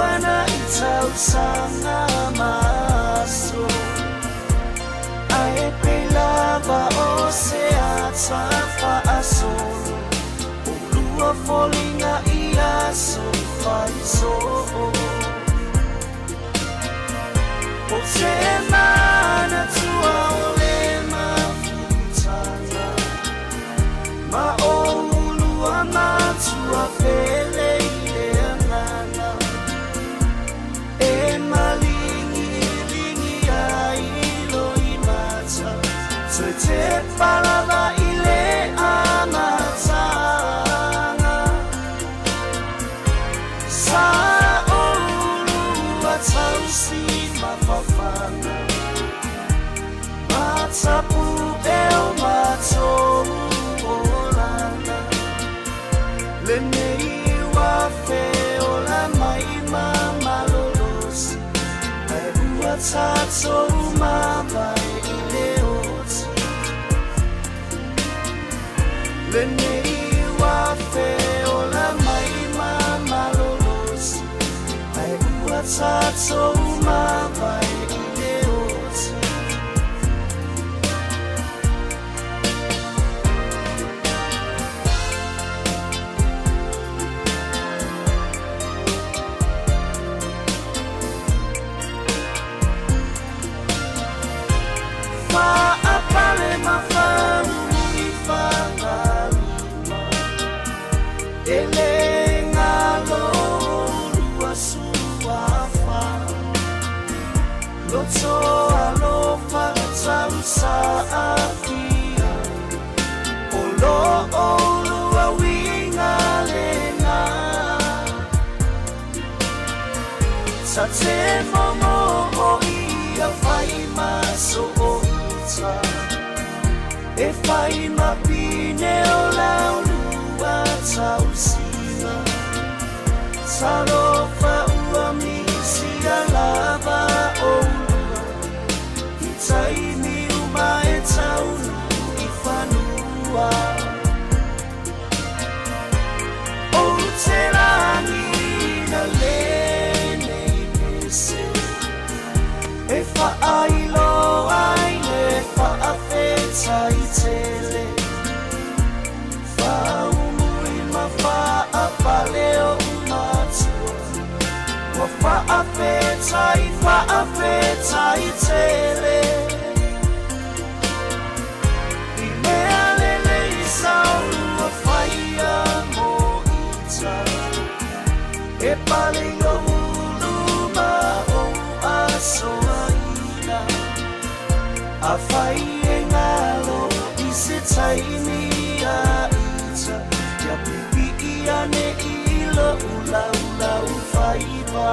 Fana tausaga maso Ae pelava o se ata faasolo Ulua folinga ia so faiso O te mana tua o le mafutanga Ma o ulua matua pele ile angana E malingi lingi a ilo i mata Toi te palava ile amatanga Sa o ulua tausi mafafana Matapu eo matou olana Lenei wa feo la maima malolosi Ai otatou mawai ile oti Lenei wa feo la maima malolosi Ai otatou mawai ile oti Apale mafanu I fangaluma Ele ngalo lua suafa Loto alofa tausa afia Olo olua winga lena Tate momo o ia fai maso o E fai mapine o laulua tausinga Salofa ua misi a lava o lua I taimi uma e taunuu I fanua O te rangi na lenei pese E faamalo ai faafeta I tele Faumui ma faapaleo umatua Wa faafeta I tele I mea lele I saurua faia mo ita E paleo uluma o asoa A fai e ngalo I se taimi a ita Ia pipi ia ne ilo ula ula ufaipa